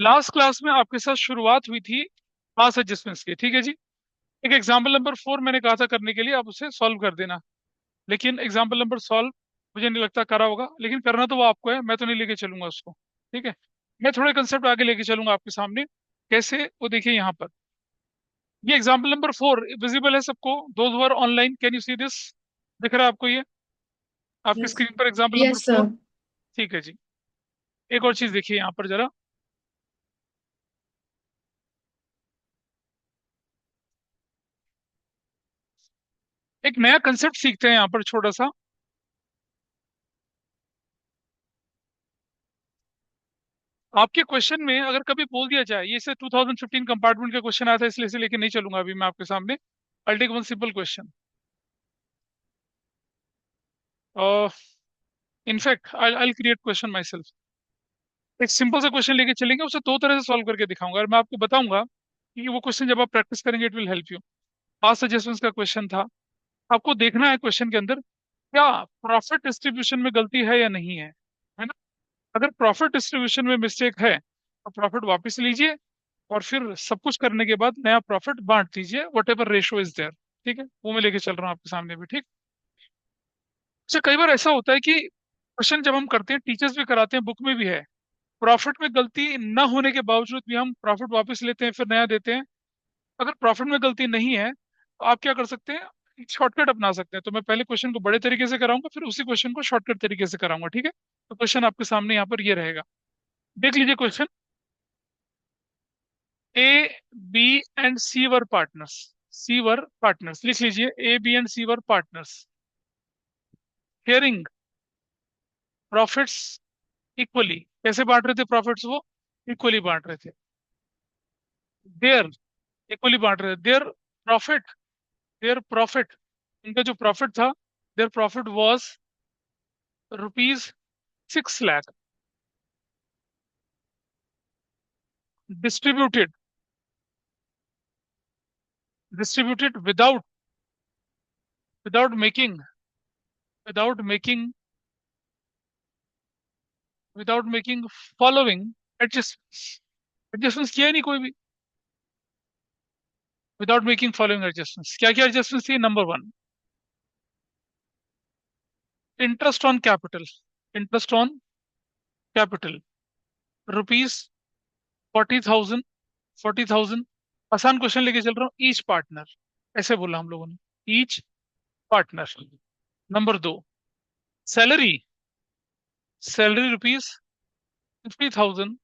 Last class में आपके साथ शुरुआत हुई थी पास एडजस्टमेंट्स की, ठीक है जी। एक एग्जाम्पल नंबर 4 मैंने कहा था करने के लिए, आप उसे सॉल्व कर देना। लेकिन एग्जाम्पल नंबर सॉल्व मुझे नहीं लगता करा होगा, लेकिन करना तो वो आपको है, मैं तो नहीं लेके चलूंगा उसको। ठीक है, मैं थोड़े कंसेप्ट आगे लेके चलूंगा आपके सामने। कैसे, वो देखिए यहाँ पर। ये एग्जाम्पल नंबर 4 विजिबल है सबको? Those were online, can you see this? दिख रहा है आपको ये आपकी यस। स्क्रीन पर एग्जाम्पल नंबर यस सर। 4? ठीक है जी। एक और चीज देखिए यहाँ पर जरा। एक नया कंसेप्ट सीखते हैं यहाँ पर छोटा सा। आपके क्वेश्चन में अगर कभी बोल दिया जाए, ये से 2015 कंपार्टमेंट का क्वेश्चन आया था, इसलिए इसे लेके नहीं चलूंगा अभी मैं आपके सामने। I take one simple question. In fact I create question myself. एक सिंपल सा क्वेश्चन लेके चलेंगे, उसे दो तरह से सॉल्व करके दिखाऊंगा, और मैं आपको बताऊंगा कि वो क्वेश्चन जब आप प्रैक्टिस करेंगे it will help you. Past suggestions का क्वेश्चन था। आपको देखना है क्वेश्चन के अंदर क्या प्रॉफिट डिस्ट्रीब्यूशन में गलती है या नहीं है ना? अगर प्रॉफिट डिस्ट्रीब्यूशन में मिस्टेक है तो प्रॉफिट वापस लीजिए, और फिर सब कुछ करने के बाद नया प्रॉफिट बांट दीजिए, whatever ratio is there. ठीक है, वो मैं लेके चल रहा हूँ आपके सामने भी, ठीक। अच्छा, कई बार ऐसा होता है कि क्वेश्चन जब हम करते हैं, टीचर्स भी कराते हैं, बुक में भी है, प्रॉफिट में गलती न होने के बावजूद भी हम प्रॉफिट वापस लेते हैं, फिर नया देते हैं। अगर प्रॉफिट में गलती नहीं है तो आप क्या कर सकते हैं? एक शॉर्टकट अपना सकते हैं। तो मैं पहले क्वेश्चन को बड़े तरीके से कराऊंगा, फिर उसी क्वेश्चन को शॉर्टकट तरीके से कराऊंगा, ठीक है। तो क्वेश्चन आपके सामने यहाँ पर ये रहेगा। देख लीजिए question. A, B and C were partners. C were partners, लिख लीजिए, A B and C were partners, sharing profits equally. कैसे बांट रहे थे प्रॉफिट्स वो? इक्वली बांट रहे थे। देयर, इक्वली बांट रहे थे। प्रॉफिट देयर प्रॉफिट, इनका जो प्रॉफिट था, their profit was rupees 6 lakh, distributed distributed without making without making without making following adjustments. Adjustments किया ही नहीं कोई भी। विदाउट मेकिंग फॉलोइंग एडजस्टमेंट्स, क्या क्या एडजस्टमेंट्स थी? Number 1, interest on capital. Interest on capital, rupees 40,000। आसान क्वेश्चन लेके चल रहा हूँ। ईच पार्टनर, ऐसे बोला हम लोगों ने, each partner. Number 2, salary. Salary rupees 50,000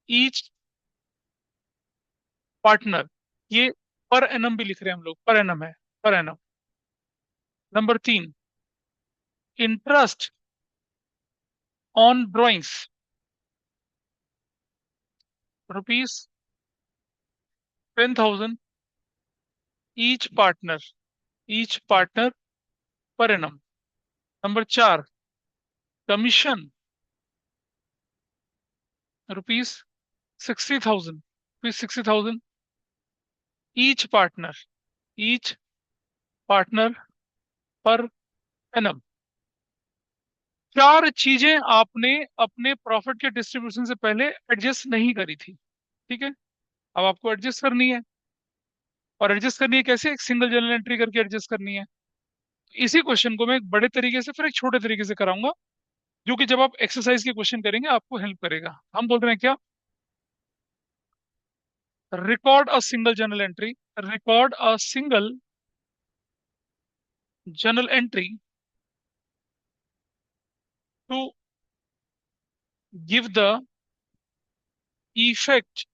each partner. ये पर एनम भी लिख रहे हैं हम लोग, पर एनम है, per annum. Number 3, interest on drawings, rupees 10,000 each partner, each partner per annum. Number 4, commission, rupees 60,000 each partner, each partner per annum. चार चीजें आपने अपने प्रॉफिट के डिस्ट्रीब्यूशन से पहले एडजस्ट नहीं करी थी, ठीक है। अब आपको एडजस्ट करनी है, और एडजस्ट करनी है कैसे? एक सिंगल जर्नल एंट्री करके एडजस्ट करनी है। इसी क्वेश्चन को मैं एक बड़े तरीके से फिर एक छोटे तरीके से कराऊंगा, जो कि जब आप एक्सरसाइज के क्वेश्चन करेंगे आपको हेल्प करेगा। हम बोल रहे हैं क्या? Record a single journal entry, record a single journal entry to give the effect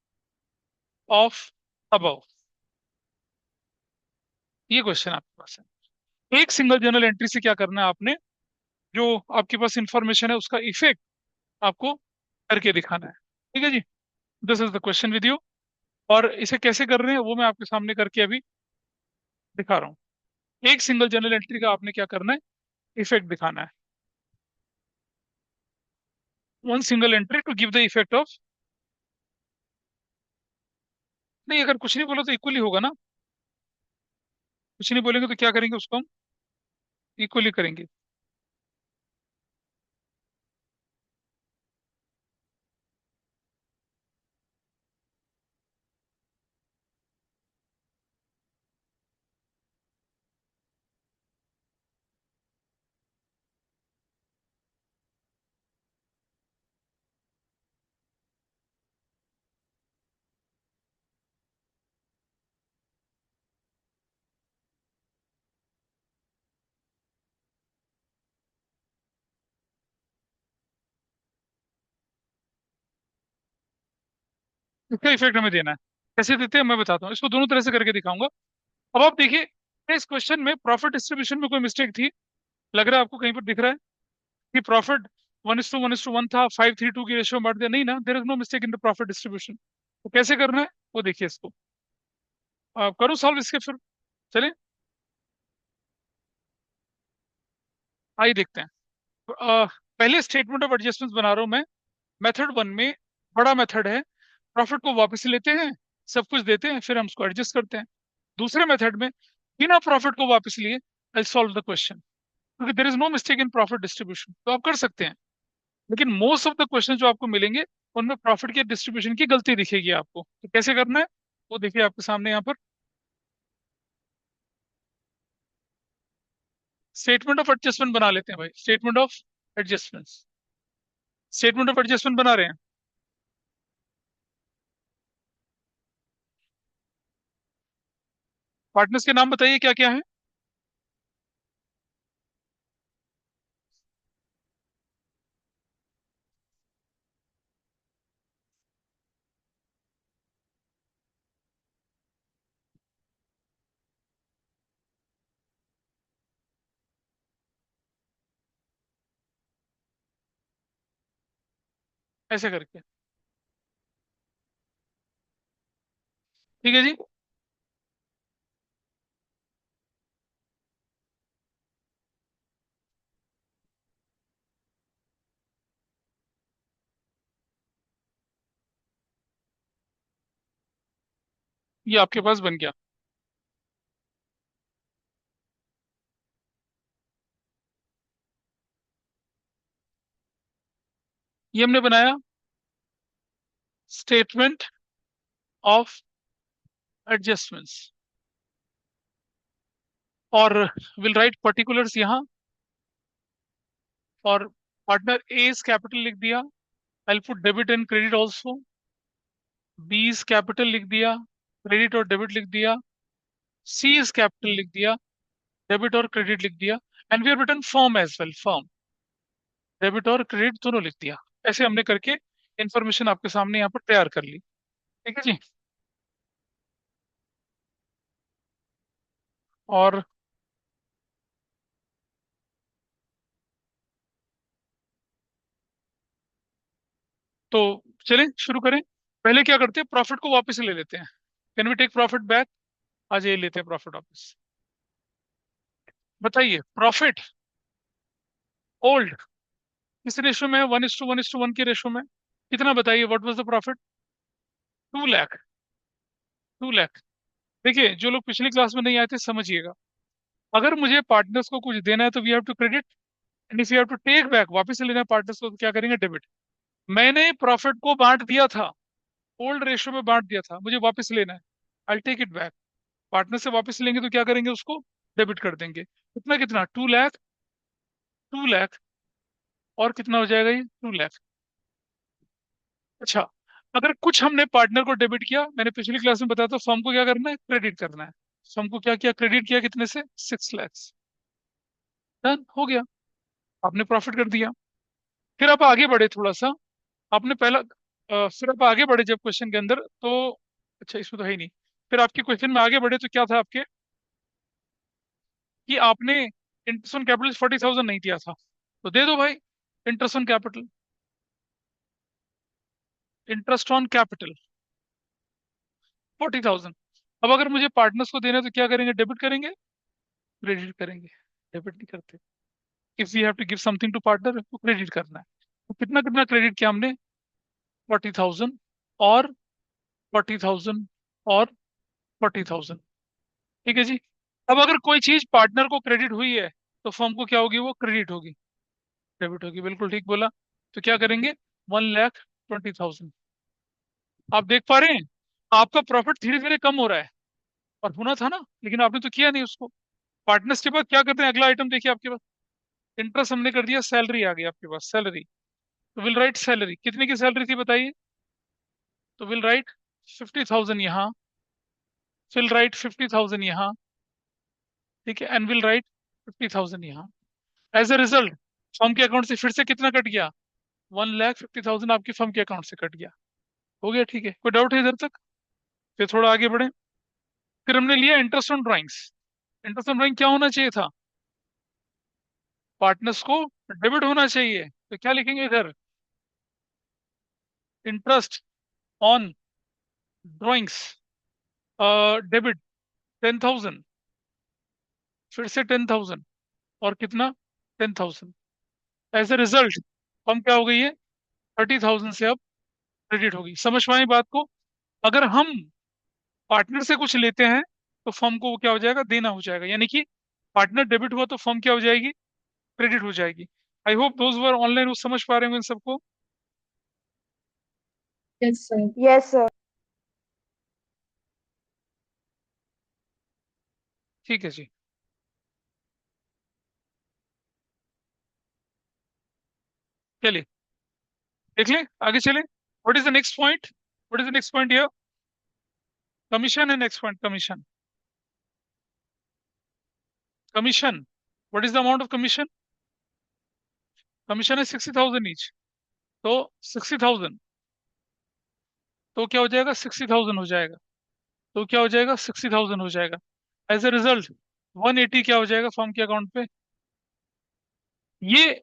of above. ये क्वेश्चन आपके पास है। एक सिंगल जर्नल एंट्री से क्या करना है आपने? जो आपके पास इंफॉर्मेशन है उसका इफेक्ट आपको करके दिखाना है, ठीक है जी। This is the question with you. और इसे कैसे कर रहे हैं वो मैं आपके सामने करके अभी दिखा रहा हूँ। एक सिंगल जर्नल एंट्री का आपने क्या करना है? इफेक्ट दिखाना है। One single entry to give the effect of. नहीं, अगर कुछ नहीं बोलो तो इक्वली होगा ना। कुछ नहीं बोलेंगे तो क्या करेंगे उसको हम? इक्वली करेंगे। इसका इफेक्ट हमें देना है। कैसे देते हैं मैं बताता हूँ, इसको दोनों तरह से करके दिखाऊंगा। अब आप देखिए, इस क्वेश्चन में प्रॉफिट डिस्ट्रीब्यूशन में कोई मिस्टेक थी? लग रहा है आपको कहीं पर दिख रहा है कि प्रॉफिट 1:1:1 था, 5:3:2 की रेशियो में बांट दिया? नहीं ना, there is no mistake in the profit distribution. तो कैसे करना है वो देखिए इसको। करूँ सॉल्व इसके फिर? चलिए आइए देखते हैं। पहले स्टेटमेंट ऑफ एडजस्टमेंट बना रहा हूं मैं। मेथड वन में बड़ा मेथड है, प्रॉफिट को वापस लेते हैं, सब कुछ देते हैं, फिर हम उसको एडजस्ट करते हैं। दूसरे मेथड में बिना प्रॉफिट को वापस लिए आई सॉल्व द क्वेश्चन, क्योंकि there is no mistake in profit distribution, तो आप कर सकते हैं। लेकिन मोस्ट ऑफ द क्वेश्चन जो आपको मिलेंगे उनमें प्रॉफिट के डिस्ट्रीब्यूशन की गलती दिखेगी आपको। तो कैसे करना है वो देखिए आपके सामने यहाँ पर। स्टेटमेंट ऑफ एडजस्टमेंट बना लेते हैं भाई, statement of adjustment. Statement of adjustment बना रहे हैं। पार्टनर्स के नाम बताइए क्या क्या है। ऐसे करके, ठीक है जी। ये आपके पास बन गया। ये हमने बनाया स्टेटमेंट ऑफ एडजस्टमेंट्स, और विल राइट पर्टिकुलर्स यहाँ, और पार्टनर ए इज कैपिटल लिख दिया। I put debit and credit also. B is capital लिख दिया, क्रेडिट और डेबिट लिख दिया। सी इज कैपिटल लिख दिया, डेबिट और क्रेडिट लिख दिया। And we have written firm as well, firm, debit और क्रेडिट दोनों लिख दिया। ऐसे हमने करके इंफॉर्मेशन आपके सामने यहाँ पर तैयार कर ली। ठीक है जी। और तो चलें शुरू करें। पहले क्या करते हैं, प्रॉफिट को वापस ले लेते हैं। Can we take profit back? आज ये लेते हैं प्रॉफिट वापस। बताइए प्रॉफिट ओल्ड किस रेशो में है? 1:1:1 के रेशो में। कितना बताइए, what was the profit? 2 lakh. 2 lakh. देखिए जो लोग पिछली क्लास में नहीं आए थे समझिएगा, अगर मुझे पार्टनर्स को कुछ देना है तो we have to credit, and if you have to take back, वापस से लेना है पार्टनर्स को, तो क्या करेंगे? डेबिट। मैंने प्रॉफिट को बांट दिया था, ओल्ड रेशो में बांट दिया था, मुझे वापस लेना है, I take it back. Partner से वापस लेंगे तो क्या करेंगे? उसको डेबिट कर देंगे। कितना कितना? 2 लाख। 2 लाख। और कितना हो जाएगा ये? 2 लाख। अच्छा, अगर कुछ हमने पार्टनर को डेबिट किया, मैंने पिछली क्लास में बताया, तो फर्म को क्या करना है? क्रेडिट करना है। फर्म को क्या किया? क्रेडिट किया। कितने से? 6 लाख। डन हो गया, आपने प्रॉफिट कर दिया। फिर आप आगे बढ़े थोड़ा सा। आपने पहला फिर आप आगे बढ़े जब क्वेश्चन के अंदर, तो अच्छा इसमें तो है ही नहीं। फिर आपके क्वेश्चन में आगे बढ़े तो क्या था आपके, कि आपने इंटरेस्ट ऑन कैपिटल 40,000 नहीं दिया था, तो दे दो भाई interest on capital. Interest on capital 40,000। अब अगर मुझे पार्टनर्स को देना है तो क्या करेंगे? डेबिट करेंगे? क्रेडिट करेंगे? डेबिट नहीं करते। If you have to give something to partner तो क्रेडिट करना है। तो कितना कितना क्रेडिट किया हमने? 40,000 और 40,000 और 40,000। ठीक है जी। अब अगर कोई चीज पार्टनर को क्रेडिट हुई है तो फर्म को क्या होगी? वो क्रेडिट होगी, डेबिट होगी। बिल्कुल ठीक बोला। तो क्या करेंगे? 1,20,000। आप देख पा रहे हैं आपका प्रॉफिट धीरे धीरे कम हो रहा है, और होना था ना, लेकिन आपने तो किया नहीं उसको। पार्टनर्स के बाद क्या करते हैं? अगला आइटम देखिए आपके पास, इंटरेस्ट हमने कर दिया, सैलरी आ गई आपके पास, सैलरी। तो विल राइट सैलरी। कितने की सैलरी थी बताइए? तो विल राइट 50,000 यहाँ, विल राइट 50,000 यहाँ, ठीक है, एंड विल राइट 50,000 यहाँ। एज अ रिजल्ट फर्म के अकाउंट से फिर से कितना कट गया? 1,50,000 आपकी फर्म के अकाउंट से कट गया। हो गया, ठीक है, कोई डाउट है इधर तक? फिर थोड़ा आगे बढ़े। फिर हमने लिया interest on drawings. Interest on drawing क्या होना चाहिए था? पार्टनर्स को डेबिट होना चाहिए, तो क्या लिखेंगे इधर? Interest on drawings debit 10,000। फिर से 10,000, और कितना? 10,000। एज ए रिजल्ट फर्म क्या हो गई है? 30,000 से अब क्रेडिट होगी। समझ पाए बात को? अगर हम पार्टनर से कुछ लेते हैं तो फर्म को वो क्या हो जाएगा? देना हो जाएगा, यानी कि पार्टनर डेबिट हुआ तो फर्म क्या हो जाएगी? क्रेडिट हो जाएगी। I hope those were online वो समझ पा रहे होंगे इन सबको। Yes sir. Yes sir. ठीक है जी, चलिए देख लें, आगे चले। What is the next point? What is the next point here? Commission है next point, commission. Commission, what is the amount of commission? Commission है 60,000 ईच। तो 60,000, तो क्या हो जाएगा? 60,000 हो जाएगा। तो क्या हो जाएगा? 60,000 हो जाएगा। एज ए रिजल्ट 180 क्या हो जाएगा फर्म के अकाउंट पे? ये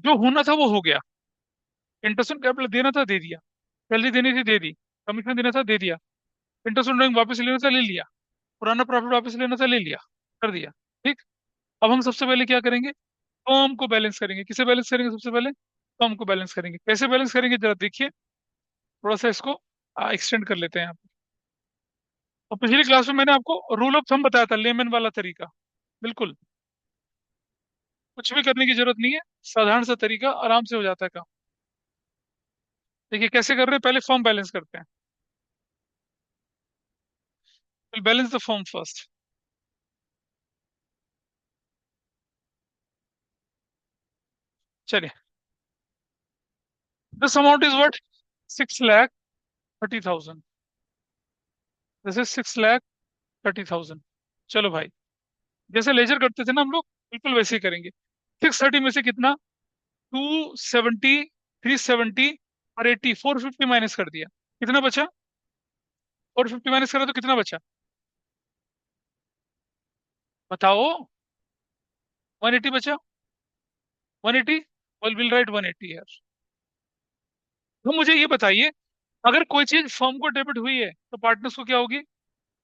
जो होना था वो हो गया। इंटरेस्ट ऑन कैपिटल देना था, दे दिया। सैलरी देनी थी, दे दी। कमीशन देना था, दे दिया। इंटरेस्ट ऑन ड्राइंग वापस लेना था, ले लिया। पुराना प्रॉफिट वापस लेना था, ले लिया, कर दिया। ठीक। अब हम सबसे पहले क्या करेंगे? फर्म को बैलेंस करेंगे। किसे बैलेंस करेंगे सबसे पहले? फर्म को बैलेंस करेंगे। कैसे बैलेंस करेंगे जरा देखिए। थोड़ा सा इसको एक्सटेंड कर लेते हैं यहाँ पे। और पिछली क्लास में मैंने आपको रूल ऑफ थंब बताया था, लेमन वाला तरीका। बिल्कुल कुछ भी करने की जरूरत नहीं है, साधारण सा तरीका, आराम से हो जाता है काम। देखिए कैसे कर रहे हैं, पहले फर्म बैलेंस करते हैं। Balance the firm first. चलिए, this amount is what? 6,30,000। This is 6,30,000। चलो भाई, जैसे लेजर करते थे ना हम लोग, बिल्कुल वैसे ही करेंगे। 630 में से कितना? 270, 370 और 80, 450 माइनस कर दिया। कितना बचा? 450 माइनस करा तो कितना बचा? बताओ। 180 बचा। 180, विल राइट 180 यार। तो मुझे ये बताइए, अगर कोई चीज फर्म को डेबिट हुई है तो पार्टनर्स को क्या होगी?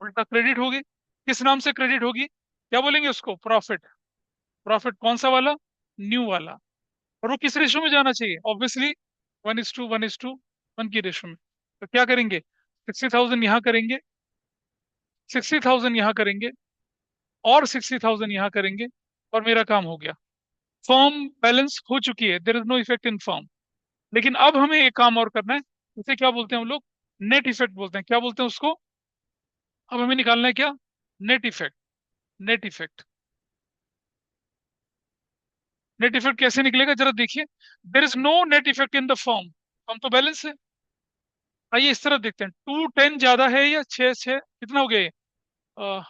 उल्टा क्रेडिट होगी। किस नाम से क्रेडिट होगी? क्या बोलेंगे उसको? प्रॉफिट। प्रॉफिट कौन सा वाला? न्यू वाला। और वो किस रेशो में जाना चाहिए? ऑब्वियसली 1:1:1 की रेशो में। तो क्या करेंगे? 60,000 यहाँ करेंगे, 60,000 यहाँ करेंगे, और 60,000 यहाँ करेंगे, और मेरा काम हो गया। फॉर्म बैलेंस हो चुकी है, there is no effect in firm. लेकिन अब हमें एक काम और करना है। उसे क्या बोलते हैं हम लोग? नेट इफेक्ट बोलते हैं। क्या बोलते हैं उसको? अब हमें निकालना है क्या? Net effect. Net effect. Net effect कैसे निकलेगा जरा देखिए। There is no net effect in the firm. हम तो बैलेंस है। आइए इस तरफ देखते हैं, 210 ज्यादा है या 6 6? कितना हो गया ये? अ,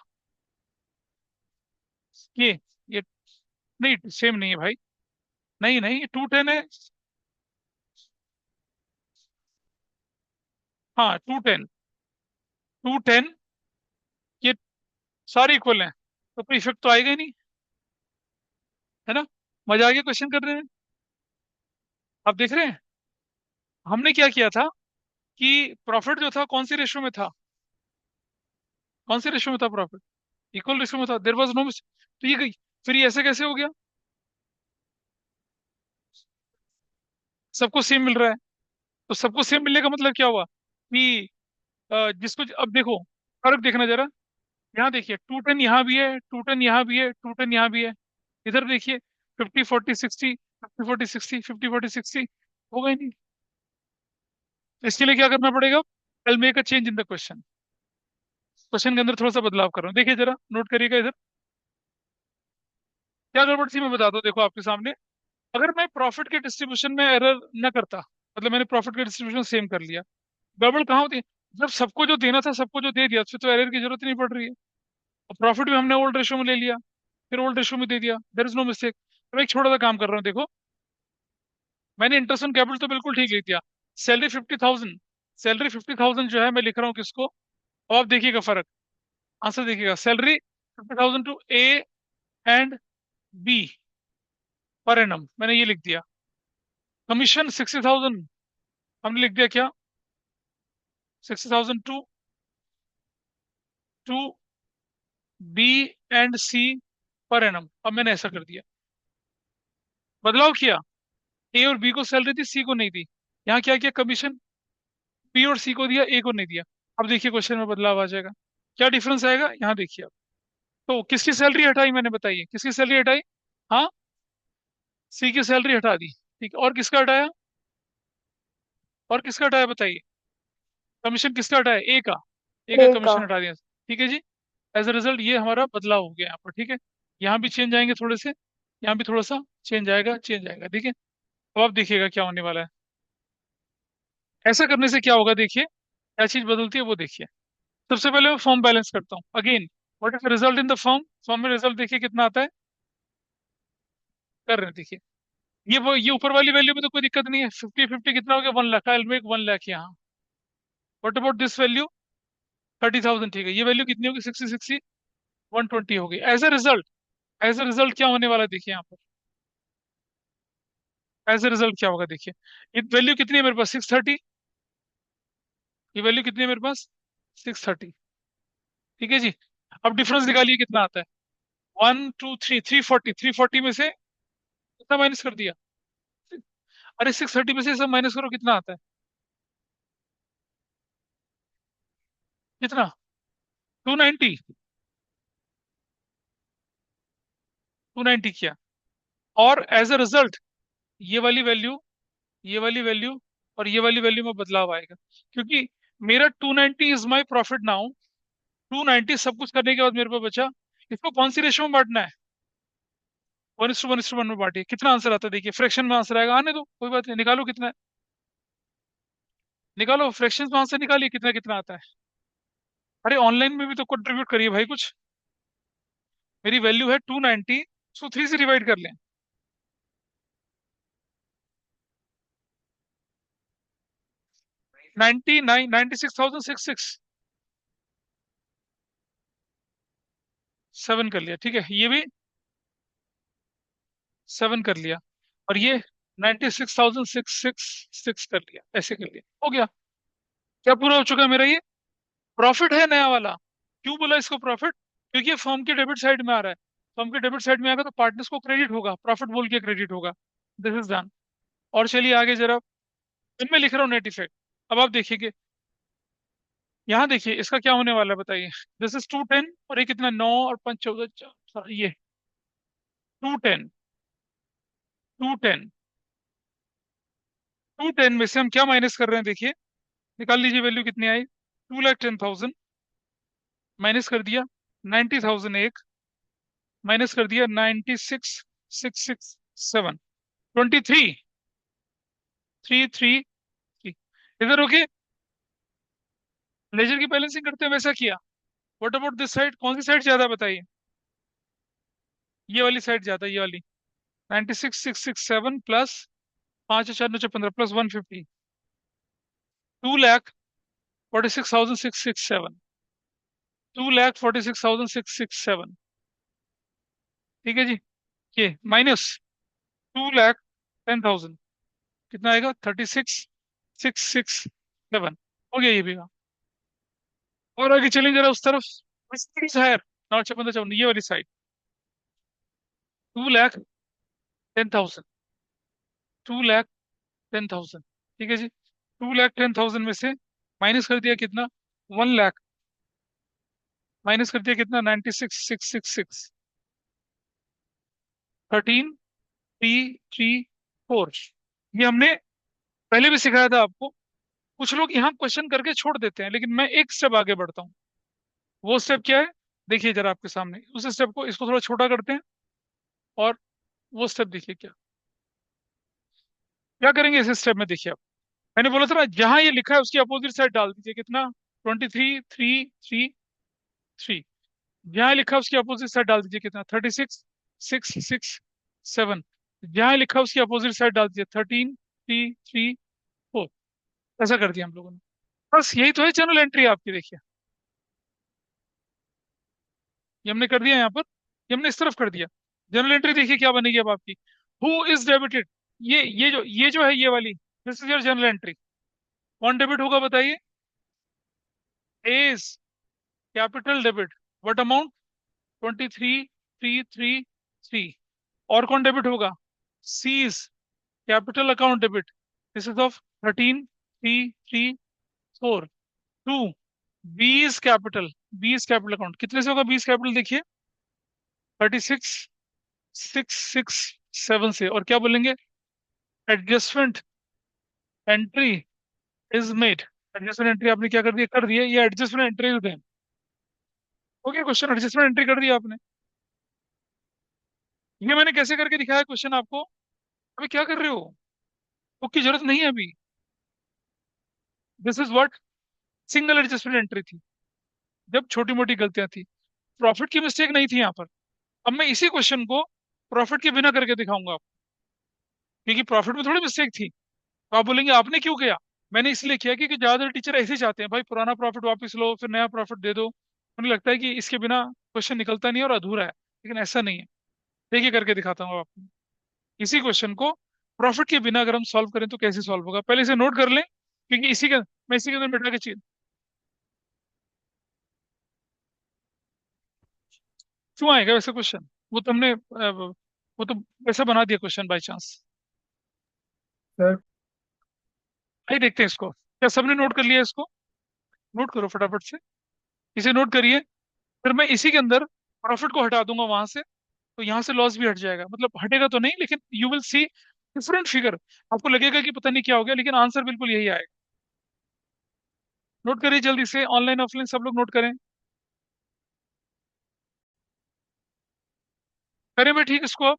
ये नहीं, सेम नहीं है भाई। नहीं नहीं, 210 है। हाँ 210। 210, ये सारे इक्वल हैं, तो कोई इफेक्ट तो आएगा ही नहीं, है ना? मजा आ गया क्वेश्चन कर रहे हैं। आप देख रहे हैं हमने क्या किया था? कि प्रॉफिट जो था कौन सी रेशो में था? कौन सी रेशो में था प्रॉफिट? इक्वल रेशो में था, देयर वाज नो मिस। तो ये गई। फिर ये ऐसे कैसे हो गया? सबको सेम मिल रहा है। तो सबको सेम मिलने का मतलब क्या हुआ? कि जिसको अब देखो, फर्क देखना जरा। यहाँ देखिए, 210 यहाँ भी है, 210 यहाँ भी है, 210 यहाँ भी है। इधर देखिए, 50 40 60, 50 40 60, 50 40 60। होगा ही नहीं। तो इसके लिए क्या करना पड़ेगा? I make a change in the question. Question के अंदर थोड़ा सा बदलाव कर रहा हूँ, देखिए जरा, नोट करिएगा इधर। क्या गड़बड़ थी मैं बताता हूँ, देखो आपके सामने। अगर मैं प्रॉफिट के डिस्ट्रीब्यूशन में एरर न करता, मतलब मैंने प्रॉफिट के डिस्ट्रीब्यूशन सेम कर लिया, गड़बड़ कहाँ होती? जब सबको जो देना था सबको जो दे दिया, फिर तो एरर की जरूरत ही नहीं पड़ रही है। और प्रॉफिट भी हमने ओल्ड रेशो में ले लिया, फिर ओल्ड रेशो में दे दिया, देर इज नो मिस्टेक। तो मैं एक छोटा सा काम कर रहा हूँ, देखो। मैंने इंटरेस्ट ऑन कैपिटल तो बिल्कुल ठीक लिख दिया। सैलरी 50,000, सैलरी 50,000 जो है मैं लिख रहा हूँ किसको, अब आप देखिएगा फर्क, आंसर देखिएगा, salary 50,000 to A and B per annum, मैंने ये लिख दिया। कमीशन 60,000 हमने लिख दिया क्या, 60,000 to to B and C per annum, अब मैंने ऐसा कर दिया, बदलाव किया, ए और बी को सैलरी दी, सी को नहीं दी, यहाँ क्या किया, कमीशन बी और सी को दिया, ए को नहीं दिया। अब देखिए क्वेश्चन में बदलाव आ जाएगा, क्या डिफरेंस आएगा यहाँ देखिए आप। तो किसकी सैलरी हटाई मैंने, बताइए किसकी सैलरी हटाई, हाँ, सी की सैलरी हटा दी, ठीक है, और किसका हटाया, और किसका हटाया बताइए, कमीशन किसका हटाया, ए का, ए का ए का। कमीशन हटा दिया, ठीक है जी। एज अ रिजल्ट ये हमारा बदलाव हो गया यहाँ पर, ठीक है। यहाँ भी चेंज आएंगे थोड़े से, यहाँ भी थोड़ा सा चेंज आएगा, चेंज आएगा, ठीक है। अब आप देखिएगा क्या होने वाला है, ऐसा करने से क्या होगा देखिए, क्या चीज बदलती है वो देखिए। सबसे पहले मैं फॉर्म बैलेंस करता हूँ again, what is result in the form, form में रिजल्ट देखिए कितना आता है, कर रहे हैं देखिए, ये ऊपर वाली वैल्यू में तो कोई दिक्कत नहीं है, 50-50 कितना हो गया, 1 लाख, आई विल मेक 1 लाख यहाँ। व्हाट अबाउट दिस वैल्यू, 30,000, ठीक है, ये वैल्यू कितनी होगी, 60-60 120 होगी। As a result, as a result क्या होने वाला है देखिए यहाँ पर, एज अ रिजल्ट क्या होगा देखिए, ये वैल्यू कितनी है मेरे पास, 630, ये वैल्यू कितनी है मेरे पास, 630, ठीक है जी। अब डिफरेंस निकालिए कितना आता है, 1 2 3, 340, 340 में से कितना माइनस कर दिया, अरे 630 में से सब माइनस करो, कितना आता है, कितना, 290, 290 किया, और एज अ रिजल्ट ये वाली वैल्यू, ये वाली वैल्यू और ये वाली वैल्यू में बदलाव आएगा, क्योंकि मेरा 290 इज माई प्रॉफिट नाउ, 290 सब कुछ करने के बाद मेरे पास बचा, इसको कौन सी रेशो में बांटना है, 1:1:1 में बांटिए, कितना आंसर आता है देखिए, फ्रैक्शन में आंसर आएगा, आने दो कोई बात नहीं, निकालो कितना है, निकालो फ्रैक्शन में आंसर निकालिए कितना कितना आता है। अरे ऑनलाइन में भी तो कंट्रीब्यूट करिए भाई कुछ, मेरी वैल्यू है 290, उसको 3 से डिवाइड कर लें, 96,667 कर लिया, ठीक है, ये भी 7 कर लिया, और ये 96,666 कर लिया, ऐसे कर लिया, हो गया, क्या पूरा हो चुका है मेरा ये, प्रॉफिट है नया वाला। क्यों बोला इसको प्रॉफिट, क्योंकि ये फर्म के डेबिट साइड में आ रहा है, फर्म के डेबिट साइड में आएगा तो पार्टनर्स को क्रेडिट होगा, प्रॉफिट बोल के क्रेडिट होगा, दिस इज डन। और चलिए आगे जरा, इनमें लिख रहा हूँ नेट इफेक्ट, अब आप देखिए, यहाँ देखिए इसका क्या होने वाला है बताइए, दिस इज 210, और ये कितना, 9 और 5 14, ये 210, 210, 210 में से हम क्या माइनस कर रहे हैं देखिए, निकाल लीजिए वैल्यू कितनी आई, 2,10,000 माइनस कर दिया 90,000 एक, माइनस कर दिया 96,667, 23,333, इधर ओके, लेजर की बैलेंसिंग करते हैं वैसा किया। व्हाट अबाउट दिस साइड, कौन सी साइड ज्यादा बताइए, ये वाली साइड ज्यादा, ये वाली, 96,667 प्लस 5 और 4 9 15 प्लस 150, 2,46,667, 2,46,667, ठीक है जी, ये माइनस 2,10,000, कितना आएगा, 36,667, हो गया ये भी। और आगे चलें जरा उस तरफ, हायर, 9 6 15 54, ये वाली साइड, 2,10,000, 2,10,000, ठीक है जी, 2,10,000 में से माइनस कर दिया कितना, 1 लाख, माइनस कर दिया कितना, 96,666, 13,334, ये हमने पहले भी सिखाया था आपको। कुछ लोग यहाँ क्वेश्चन करके छोड़ देते हैं, लेकिन मैं एक स्टेप आगे बढ़ता हूँ, वो स्टेप क्या है देखिए जरा आपके सामने, उस स्टेप को, इसको थोड़ा छोटा करते हैं, और वो स्टेप देखिए क्या क्या करेंगे इस स्टेप में, देखिए आप, मैंने बोला था ना जहां ये लिखा है उसकी अपोजिट साइड डाल दीजिए, कितना, 23,333, जहां लिखा है उसकी अपोजिट साइड डाल दीजिए कितना, 36,667, जहां लिखा है उसकी अपोजिट साइड डाल दीजिए 13,334, ऐसा कर दिया हम लोगों ने। बस यही तो है जनरल एंट्री आपकी, देखिए। ये हमने कर दिया यहाँ पर, ये हमने इस तरफ कर दिया। जनरल एंट्री देखिए क्या बनेगी अब आपकी। हु इज डेबिटेड, ये जो है ये वाली, this is your journal entry. कौन डेबिट होगा बताइए? A's capital debit. What amount? 23,333। और कौन डेबिट होगा? C's capital account debit. This is of 13,334। To B's capital, B's capital account कितने से होगा? बीज कैपिटल देखिए 36,667 से। और क्या बोलेंगे? Adjustment entry is made. Adjustment entry आपने क्या कर दिया? कर दिया, ये एडजस्टमेंट एंट्री है। ओके, क्वेश्चन एडजस्टमेंट एंट्री कर दिया आपने। ये मैंने कैसे करके दिखाया क्वेश्चन आपको? अभी क्या कर रहे हो? बुक की जरूरत नहीं है अभी। This is what single adjustment entry थी, जब छोटी मोटी गलतियां थी। प्रॉफिट की मिस्टेक नहीं थी यहाँ पर। अब मैं इसी क्वेश्चन को प्रॉफिट के बिना करके दिखाऊंगा आपको, क्योंकि प्रॉफिट में थोड़ी मिस्टेक थी। तो आप बोलेंगे आपने क्यों किया? मैंने इसलिए किया क्योंकि ज्यादातर टीचर ऐसे ही चाहते हैं, भाई पुराना प्रॉफिट वापस लो फिर नया प्रॉफिट दे दो। उन्हें लगता है कि इसके बिना क्वेश्चन निकलता नहीं है और अधूरा है, लेकिन ऐसा नहीं है। देखिए करके दिखाता हूँ आपको। इसी क्वेश्चन को प्रॉफिट के बिना अगर हम सॉल्व करें तो कैसे सॉल्व होगा, पहले इसे नोट कर लें, क्योंकि मैं इसी के अंदर बैठा के चीज। क्यों आएगा वैसे क्वेश्चन? वो तुमने वो तो वैसा बना दिया क्वेश्चन बाई चांस। सर। आइए देखते हैं इसको, क्या सबने नोट कर लिया इसको? नोट करो फटाफट से, इसे नोट करिए। फिर मैं इसी के अंदर प्रॉफिट को हटा दूंगा वहां से, तो यहाँ से लॉस भी हट जाएगा। मतलब हटेगा तो नहीं, लेकिन you will see different figure. आपको लगेगा कि पता नहीं क्या हो गया, लेकिन आंसर बिल्कुल यही आएगा। नोट करिए जल्दी से, ऑनलाइन ऑफलाइन सब लोग नोट करें। करें भाई ठीक इसको अब।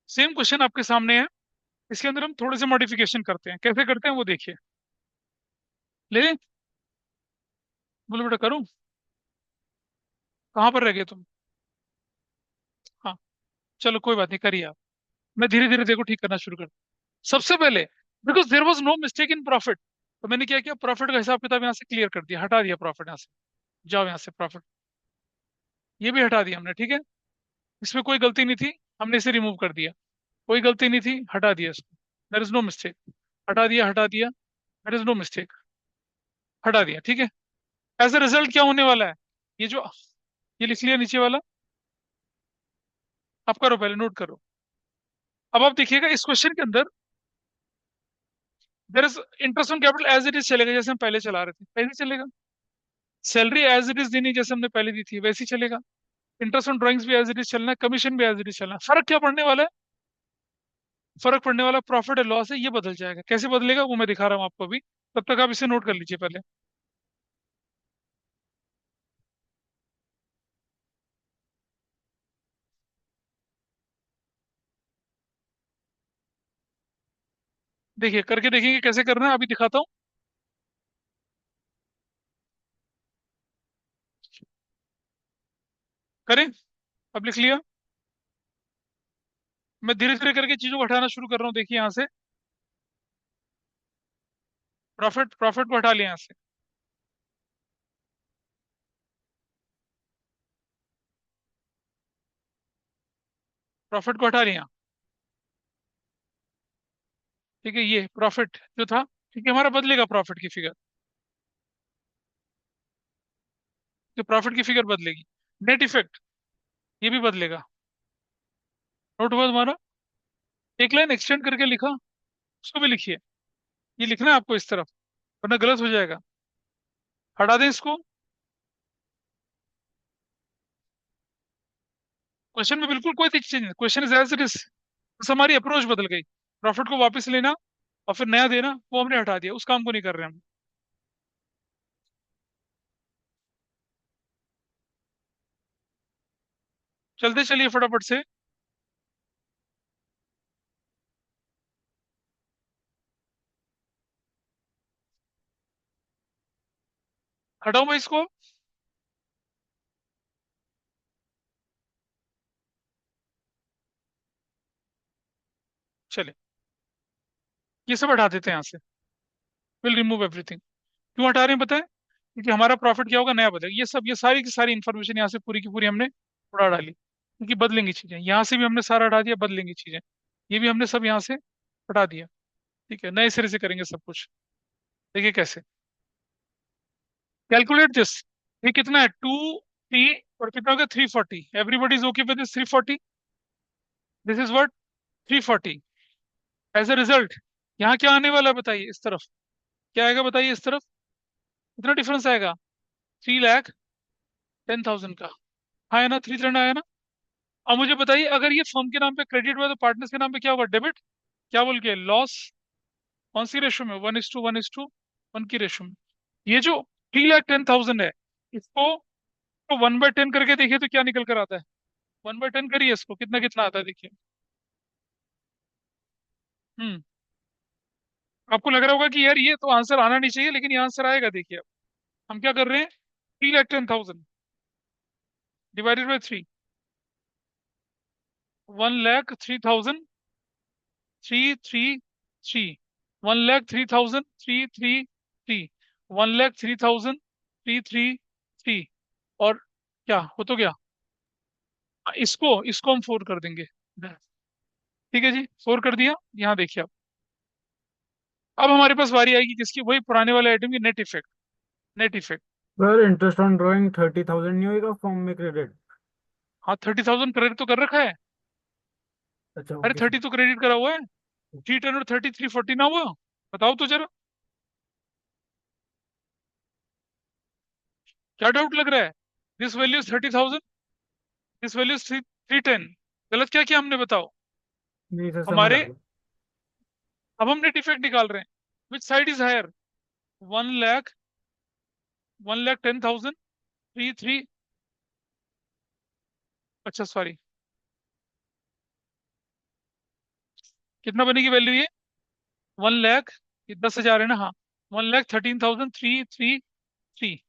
सेम क्वेश्चन आपके सामने है, इसके अंदर हम थोड़े से मॉडिफिकेशन करते हैं। कैसे करते हैं वो देखिए। ले, बोलो बेटा करूं? कहाँ पर रह गए तुम? हाँ, चलो कोई बात नहीं, करिए आप। मैं धीरे धीरे देखो ठीक करना शुरू कर। सबसे पहले, because there was no mistake in profit, तो मैंने क्या किया, प्रॉफिट का हिसाब किताब यहाँ से क्लियर कर दिया, हटा दिया प्रॉफिट यहाँ से। जाओ यहाँ से प्रॉफिट, ये भी हटा दिया हमने, ठीक है। इसमें कोई गलती नहीं थी, हमने इसे रिमूव कर दिया। कोई गलती नहीं थी, हटा दिया इसको। There is no mistake. हटा दिया, हटा दिया। There is no mistake. हटा दिया, ठीक है। एज अ रिजल्ट क्या होने वाला है? ये जो, ये लिख लिया नीचे वाला। आप करो, पहले नोट करो। अब आप देखिएगा इस क्वेश्चन के अंदर, there is interest on capital as it is चलेगा, जैसे हम पहले चला रहे थे वैसे ही चलेगा। सैलरी एज इट इज देनी जैसे हमने पहले दी थी वैसे ही चलेगा। इंटरेस्ट ऑन ड्राइंग्स भी एज इट इज चलना है, कमीशन भी एज इट इज चलना है। फर्क क्या पड़ने वाला है? फर्क पड़ने वाला प्रॉफिट और लॉस है, ये बदल जाएगा। कैसे बदलेगा वो मैं दिखा रहा हूँ आपको अभी। तब तक आप इसे नोट कर लीजिए पहले। देखिए करके देखेंगे कैसे करना है, अभी दिखाता हूँ। करें? अब लिख लिया। मैं धीरे धीरे करके चीजों को हटाना शुरू कर रहा हूँ, देखिए यहाँ से। प्रॉफिट प्रॉफिट को हटा लिया यहाँ से। प्रॉफिट को हटा लिया, ठीक है। ये प्रॉफिट जो था, ठीक है, हमारा बदलेगा प्रॉफिट की फिगर। तो प्रॉफिट की फिगर बदलेगी। नेट इफेक्ट, ये भी बदलेगा। नोट हुआ तुम्हारा? एक लाइन एक्सटेंड करके लिखा, उसको भी लिखिए। ये लिखना है आपको इस तरफ, वरना गलत हो जाएगा। हटा दें इसको। क्वेश्चन में बिल्कुल कोई चेंज नहीं, question is as it is. बस हमारी अप्रोच बदल गई। प्रॉफिट को वापस लेना और फिर नया देना, वो हमने हटा दिया, उस काम को नहीं कर रहे हम। चलते चलिए फटाफट से। हटाओ मैं इसको। चले, ये सब हटा देते हैं यहाँ से। Will remove everything. क्यों हटा रहे हैं बताएं? क्योंकि हमारा प्रॉफिट क्या होगा, नया बदलेगा। ये सब, ये सारी की सारी इन्फॉर्मेशन यहाँ से पूरी की पूरी हमने उड़ा डाली, क्योंकि बदलेंगी चीजें। यहाँ से भी हमने सारा हटा दिया, बदलेंगी चीजें। ये भी हमने सब यहाँ से हटा दिया। ठीक है, नए सिरे से करेंगे सब कुछ। देखिए कैसे। Calculate this. ये कितना है, 2 3, और कितना हो गया 340। Everybody is okay with this 340। This is what, 340। As a result यहाँ क्या आने वाला है बताइए, इस तरफ क्या आएगा बताइए, इस तरफ कितना डिफरेंस आएगा, 3,10,000 का। हाँ है ना, 3 आया ना। अब मुझे बताइए, अगर ये फर्म के नाम पे क्रेडिट हुआ तो पार्टनर्स के नाम पे क्या होगा, डेबिट। क्या बोल के, लॉस। कौन सी रेशो में, 1:1:1 की रेशो में। ये जो 3,10,000 है, इसको 1/10 करके देखिए तो क्या निकल कर आता है। 1/10 करिए इसको, कितना कितना आता है देखिए। हम्म। आपको लग रहा होगा कि यार ये तो आंसर आना नहीं चाहिए, लेकिन ये आंसर आएगा। देखिए अब हम क्या कर रहे हैं, 3,10,000 डिवाइडेड बाई 3, 1,03,000 333, 1,03,333, 1,03,333। और क्या हो तो गया, इसको हम 4 कर देंगे। ठीक है जी, 4 कर दिया। यहाँ देखिए अब हमारे पास बारी आएगी किसकी, वही पुराने वाले आइटम की, net effect. Net effect. Sir interest on drawing 30,000 नहीं होगा फॉर्म में क्रेडिट? हाँ, 30,000 क्रेडिट तो कर रखा है। अच्छा अरे ओके 30 सर। तो क्रेडिट करा हुआ है। 310 और 340 ना हुआ। बताओ तो जरा, क्या डाउट लग रहा है। This value 30,000, this value 310। गलत क्या किया हमने बताओ। नहीं सर, समझ आ हमारे, गया। अब हम नेट इफेक्ट निकाल रहे हैं। Which side is higher, 1 lakh, 1,10,000, three three. अच्छा सॉरी, कितना बनेगी वैल्यू ये, 1 लाख, ये 10,000 है ना, हाँ। 1,13,333।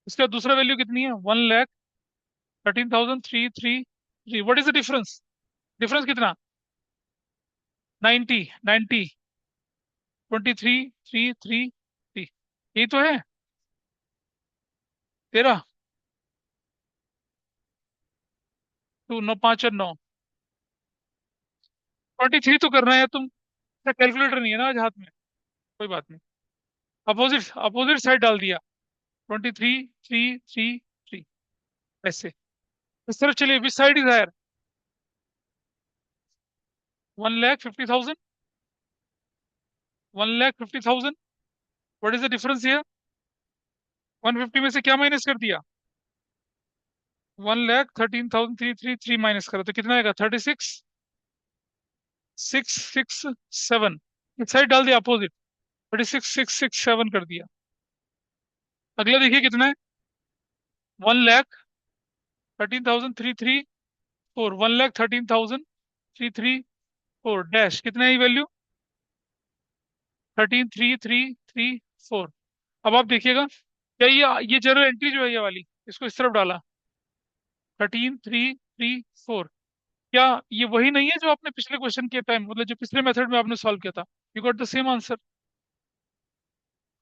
इसका दूसरा वैल्यू कितनी है, 1,13,333। What is the difference, difference कितना, 90, 90, 23,333। यही तो है तेरा। 2 9 5 और 9, 23 तो करना है तुम। कैलकुलेटर नहीं है ना आज हाथ में, कोई बात नहीं। अपोजिट अपोजिट साइड डाल दिया, 23,333। ऐसे इस तरफ चलिए, which side is higher, 1,50,000, 1,50,000। What is the difference here, 150 में से क्या माइनस कर दिया, 1,13,333 माइनस करो तो कितना आएगा, 36,667। इस साइड डाल दिया अपोजिट, 36,667 कर दिया। अगला देखिए कितना है, 1,13,334, 1,13,334 डैश, कितना है ये वैल्यू, 13,333,4। अब आप देखिएगा, क्या ये जर्नल एंट्री जो है ये वाली, इसको इस तरफ डाला, 13,334। क्या ये वही नहीं है जो आपने पिछले क्वेश्चन के टाइम, मतलब जो पिछले मेथड में आपने सॉल्व किया था। You got the same answer.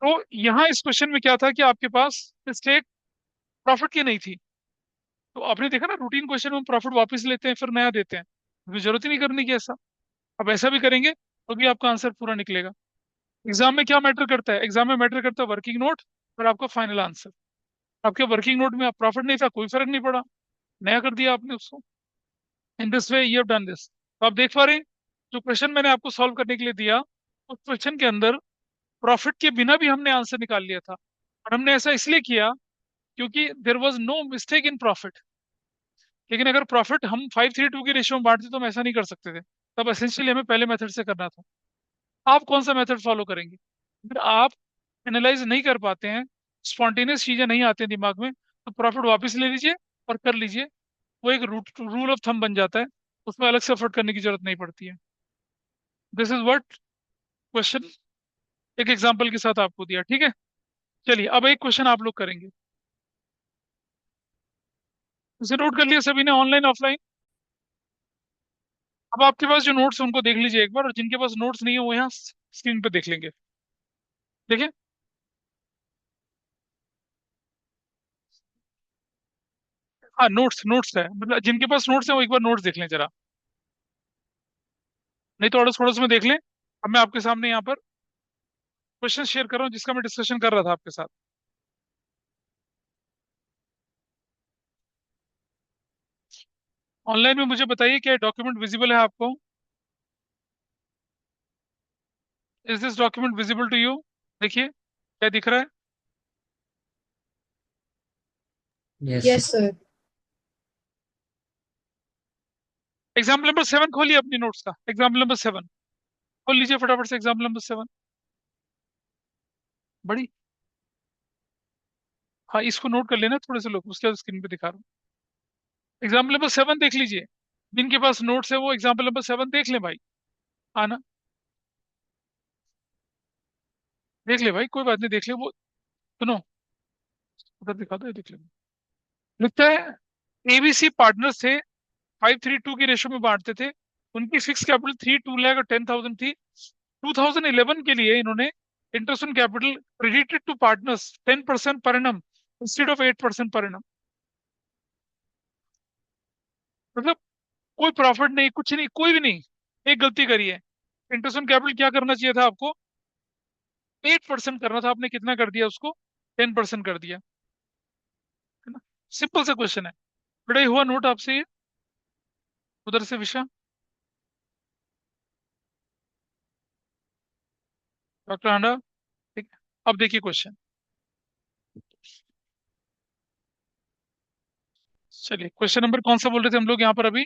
तो यहाँ इस क्वेश्चन में क्या था कि आपके पास मिस्टेक प्रॉफिट की नहीं थी। तो आपने देखा ना, रूटीन क्वेश्चन में हम प्रॉफिट वापस लेते हैं फिर नया देते हैं, अभी जरूरत ही नहीं करने की ऐसा। अब ऐसा भी करेंगे तो भी आपका आंसर पूरा निकलेगा। एग्जाम में क्या मैटर करता है, एग्जाम में मैटर करता है वर्किंग नोट और आपका फाइनल आंसर। आपके वर्किंग नोट में आप प्रॉफिट नहीं था, कोई फर्क नहीं पड़ा, नया कर दिया आपने उसको। In this way you have done this. तो आप देख पा रहे हैं, जो क्वेश्चन मैंने आपको सॉल्व करने के लिए दिया, उस क्वेश्चन के अंदर प्रॉफिट के बिना भी हमने आंसर निकाल लिया था। और हमने ऐसा इसलिए किया क्योंकि there was no mistake in profit. लेकिन अगर प्रॉफिट हम 5:3 की रेशियो में बांटते तो हम ऐसा नहीं कर सकते थे। तब एसेंशियली हमें पहले मेथड से करना था। आप कौन सा मेथड फॉलो करेंगे, अगर आप एनालाइज नहीं कर पाते हैं, स्पॉन्टेनियस चीजें नहीं आती हैं दिमाग में, तो प्रॉफिट वापस ले लीजिए और कर लीजिए। वो एक रूल ऑफ थंब बन जाता है, उसमें अलग से एफर्ट करने की जरूरत नहीं पड़ती है। दिस इज व्हाट क्वेश्चन एक एग्जांपल के साथ आपको दिया, ठीक है। चलिए अब एक क्वेश्चन आप लोग करेंगे। उसे नोट कर लिया सभी ने, ऑनलाइन ऑफलाइन? अब आपके पास जो नोट्स है उनको देख लीजिए एक बार, और जिनके पास नोट्स नहीं है वो यहाँ स्क्रीन पे देख लेंगे। देखिए। हाँ, नोट्स नोट्स है, मतलब जिनके पास नोट्स है वो एक बार नोट्स देख लें जरा। नहीं तो अड़ोस पड़ोस में देख लें। अब मैं आपके सामने यहाँ पर क्वेश्चन शेयर कर रहा हूँ जिसका मैं डिस्कशन कर रहा था आपके साथ। ऑनलाइन में मुझे बताइए क्या डॉक्यूमेंट विजिबल है आपको? Is this document visible to you? देखिए क्या दिख रहा है। Yes. Yes, sir. Example number 7 खोलिए अपनी नोट्स का, एग्जाम्पल नंबर 7 खोल लीजिए फटाफट से, एग्जाम्पल नंबर 7। बड़ी। हाँ, इसको नोट कर लेना थोड़े से लोग, उसके बाद स्क्रीन पे दिखा रहा हूँ। एग्जाम्पल नंबर 7 देख लीजिए। जिनके पास नोट्स है वो एग्जाम्पल नंबर 7 देख ले भाई। आना। देख ले भाई, कोई बात नहीं, देख ले वो। सुनो, उधर दिखा दो, ये देख ले। लिखता है एबीसी पार्टनर्स थे, 5-3-2 की रेशो में बांटते थे। उनकी फिक्स कैपिटल थी 2 लाख और 10,000 थी। 2011 के लिए इन्होंने interest on capital credited to partners 10% per annum instead of 8% per annum. मतलब कोई प्रॉफिट नहीं, कुछ नहीं, कोई भी नहीं। एक गलती करी है। इंटरेस्ट ऑन कैपिटल क्या करना चाहिए था आपको? 8% करना था, आपने कितना कर दिया उसको? 10% कर दिया। है ना? सिंपल सा क्वेश्चन है। बड़ा ही हुआ नोट आपसे ये, उधर से विषय। डॉक्टर हांडा। ठीक है, अब देखिए क्वेश्चन। चलिए क्वेश्चन नंबर कौन सा बोल रहे थे हम लोग यहाँ पर अभी?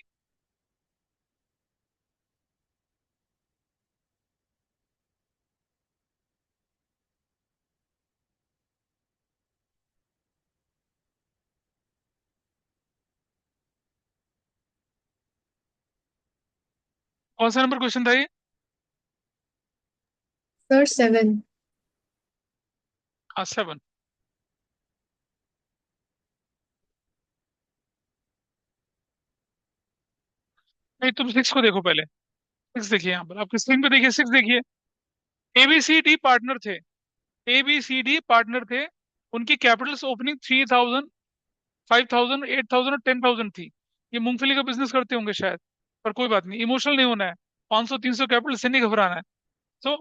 कौन सा नंबर क्वेश्चन था ये? Sir, 7. हाँ, 7। नहीं, तुम 6 को देखो पहले। 6 देखिए यहाँ पर, आपकी स्क्रीन पे देखिए, 6 देखिए। एबीसीडी पार्टनर थे। एबीसीडी पार्टनर थे। उनकी कैपिटल्स ओपनिंग 3,000, 5,000, 8,000 और 10,000 थी। ये मूंगफली का बिजनेस करते होंगे शायद। पर कोई बात नहीं, इमोशनल नहीं होना है। 500-300 कैपिटल से नहीं घबराना है। So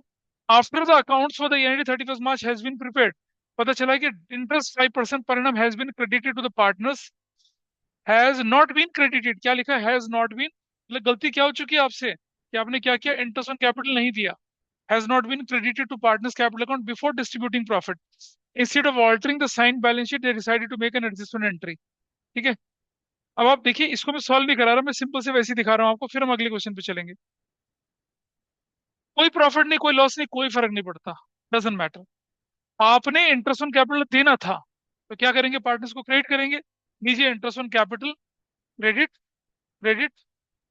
after the accounts for the year 31 March has been prepared, पता चला कि interest 5% per annum has been credited to the partners. Has not been credited, क्या लिखा है? Has not been. मतलब गलती क्या हो चुकी है आपसे कि आपने क्या किया? इंटरेस्ट ऑन कैपिटल नहीं दिया। Has not been credited to partners capital account before distributing profit. Instead of altering the sign balance sheet they decided to make an adjustment entry. ठीक है। अब आप देखिए, इसको मैं सॉल्व नहीं करा रहा, मैं सिंपल से वैसे ही दिखा रहा हूँ आपको, फिर हम अगले क्वेश्चन पे चलेंगे। कोई प्रॉफिट नहीं, कोई लॉस नहीं, कोई फर्क नहीं पड़ता। Doesn't matter. आपने इंटरेस्ट ऑन कैपिटल देना था, तो क्या करेंगे? पार्टनर्स को क्रेडिट करेंगे। लीजिए interest on capital, credit, credit,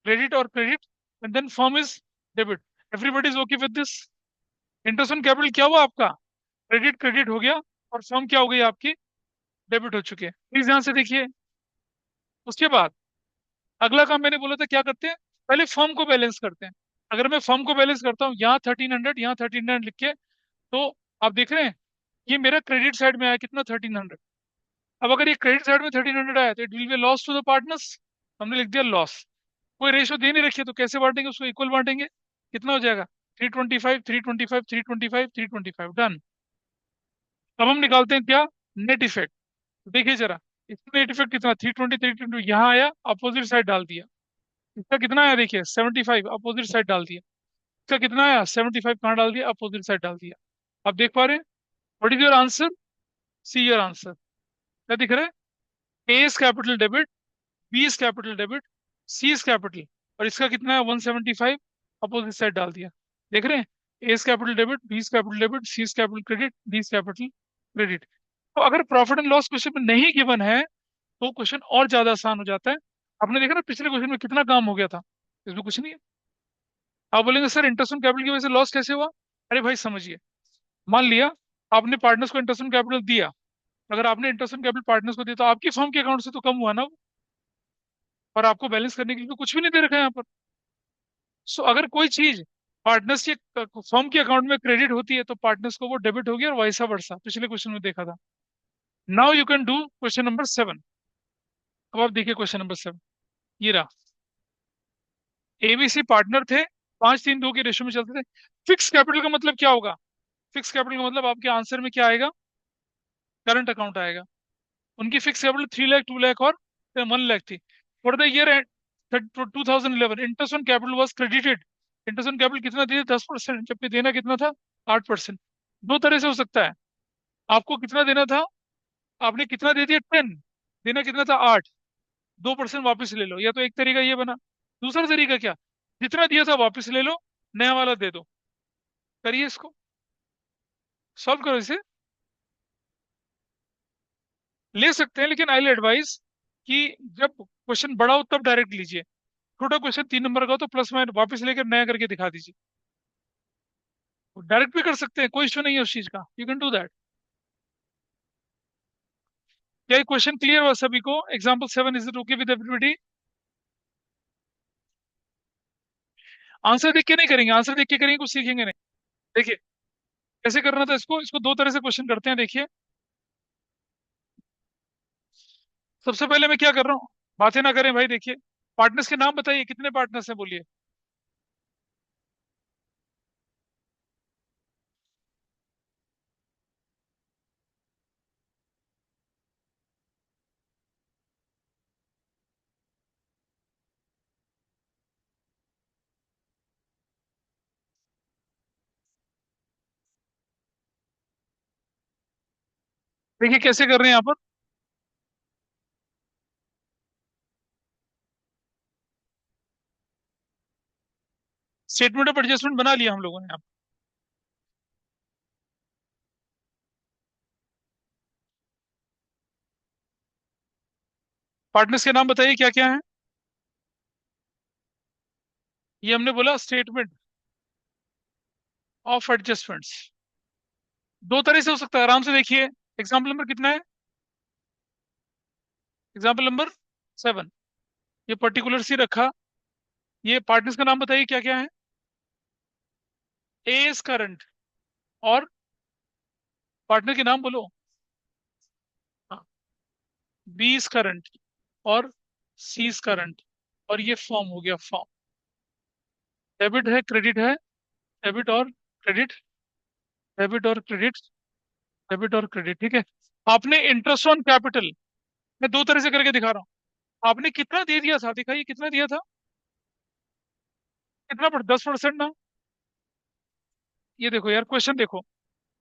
credit और credit, and then firm is debit. Everybody is okay with this? Interest on capital क्या हुआ आपका? क्रेडिट, क्रेडिट हो गया। और फर्म क्या हो गई आपकी? डेबिट हो चुके हैं। प्लीज ध्यान से देखिए। उसके बाद अगला काम मैंने बोला था क्या करते हैं? पहले फर्म को बैलेंस करते हैं। अगर मैं फर्म को बैलेंस करता हूँ, यहाँ 1,300, यहाँ 1,300 लिख के, तो आप देख रहे हैं ये मेरा क्रेडिट साइड में आया कितना? 1,300। अब अगर ये क्रेडिट साइड में 1,300 आया तो it will be loss to the partners. हमने लिख दिया लॉस। कोई रेशो दे नहीं रखी है तो कैसे बांटेंगे उसको? इक्वल बांटेंगे। कितना हो जाएगा? 325, 325, 325, 325, डन। अब हम निकालते हैं क्या? Net effect. देखिए जरा, इसका नेट इफेक्ट कितना? 320, 320 यहाँ आया, अपोजिट साइड डाल दिया। इसका कितना आया देखिए? 75, अपोजिट साइड डाल दिया। इसका कितना आया? 75, कहाँ डाल दिया? अपोजिट साइड डाल दिया। आप देख पा रहे हैं? What is your answer? See your answer. क्या दिख रहा है? A is capital debit, B is capital debit, C is capital, और इसका कितना है? 175, अपोजिट साइड डाल दिया। देख रहे हैं? A is capital debit, B is capital debit, C is capital credit, D is capital credit. तो अगर प्रॉफिट एंड लॉस क्वेश्चन में नहीं गिवन है तो क्वेश्चन और ज्यादा आसान हो जाता है। आपने देखा ना पिछले क्वेश्चन में कितना काम हो गया था, इसमें कुछ नहीं है। आप बोलेंगे सर इंटरेस्ट ऑन कैपिटल की वजह से लॉस कैसे हुआ? अरे भाई समझिए, मान लिया आपने पार्टनर्स को इंटरेस्ट ऑन कैपिटल दिया, अगर आपने इंटरेस्ट ऑन कैपिटल पार्टनर्स को दिया तो आपकी फर्म के अकाउंट से तो कम हुआ ना वो, और आपको बैलेंस करने के लिए तो कुछ भी नहीं दे रखा है यहाँ पर। सो अगर कोई चीज पार्टनर्स के फर्म के अकाउंट में क्रेडिट होती है तो पार्टनर्स को वो डेबिट होगी, और वैसा वर्सा पिछले क्वेश्चन में देखा था। Now you can do question number 7। अब आप देखिए क्वेश्चन नंबर 7, ये रहा। एबीसी पार्टनर थे, 5-3-2 के रेशो में चलते थे। फिक्स कैपिटल का मतलब क्या होगा? फिक्स कैपिटल का मतलब आपके आंसर में क्या आएगा? करंट अकाउंट आएगा। उनकी फिक्स कैपिटल 3 लाख, 2 लाख और 1 लाख थी। For the year 2011 interest on capital was credited. Interest on capital कितना दिया? 10%, जबकि देना कितना था? 8%। दो तरह से हो सकता है। आपको कितना देना था? आपने कितना दे दिया? 10। देना कितना था? 8। 2% वापस ले लो। या तो एक तरीका ये बना। दूसरा तरीका क्या? जितना दिया था वापस ले लो, नया वाला दे दो। करिए इसको, सॉल्व करो इसे। ले सकते हैं, लेकिन आई एडवाइस कि जब क्वेश्चन बड़ा हो तब डायरेक्ट लीजिए। छोटा क्वेश्चन 3 नंबर का हो तो प्लस माइनस वापस लेकर नया करके दिखा दीजिए। डायरेक्ट भी कर सकते हैं, कोई इश्यू नहीं है उस चीज का, यू कैन डू दैट। क्या ये क्वेश्चन क्लियर हुआ सभी को? Example 7, is it okay with everybody? Answer देख के नहीं करेंगे, आंसर देख के करेंगे कुछ सीखेंगे नहीं। देखिए कैसे करना था इसको। इसको दो तरह से क्वेश्चन करते हैं, देखिए। सबसे पहले मैं क्या कर रहा हूँ, बातें ना करें भाई। देखिए पार्टनर्स के नाम बताइए, कितने पार्टनर्स हैं बोलिए। देखिए कैसे कर रहे हैं यहाँ पर। स्टेटमेंट ऑफ एडजस्टमेंट बना लिया हम लोगों ने यहाँ पर। पार्टनर्स के नाम बताइए क्या क्या है। ये हमने बोला स्टेटमेंट ऑफ एडजस्टमेंट्स। दो तरह से हो सकता है, आराम से देखिए। एग्जाम्पल नंबर कितना है? Example number 7। ये पर्टिकुलर सी रखा। ये पार्टनर्स का नाम बताइए क्या क्या है। ए इज करंट, और पार्टनर के नाम बोलो। बी इज करंट, और सी इज करंट, और ये फॉर्म हो गया फॉर्म। डेबिट है, क्रेडिट है। डेबिट और क्रेडिट, डेबिट और क्रेडिट, डेबिट और क्रेडिट, ठीक है। आपने इंटरेस्ट ऑन कैपिटल, मैं दो तरह से करके दिखा रहा हूँ। आपने कितना दे दिया था, दिखाइए कितना दिया था। कितना 10% ना। ये देखो यार क्वेश्चन देखो।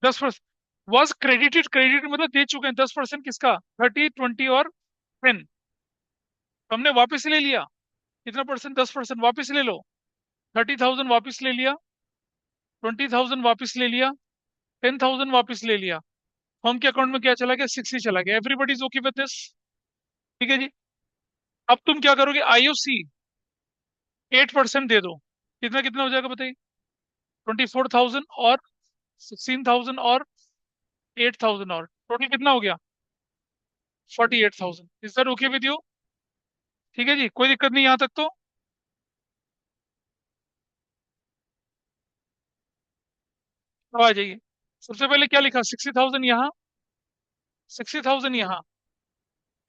10% वॉज क्रेडिटेड। क्रेडिट मतलब दे चुके हैं 10%। किसका? 30, 20 और 10। तो हमने वापस ले लिया। कितना परसेंट? 10% वापस ले लो। 30,000 वापस ले लिया, 20,000 वापस ले लिया, 10,000 वापस ले लिया। फर्म के अकाउंट में क्या चला गया? 60 चला गया। Everybody is okay with this? ठीक है जी। अब तुम क्या करोगे? आईओसी 8% दे दो। कितना कितना हो जाएगा बताइए? 24,000 और 16,000 और 8,000, और टोटल कितना हो गया? 48,000। Is that okay with you? ठीक है जी, कोई दिक्कत नहीं यहाँ तक तो। अब आ जाइए। सबसे पहले क्या लिखा? 60,000 यहाँ, 60,000 यहाँ,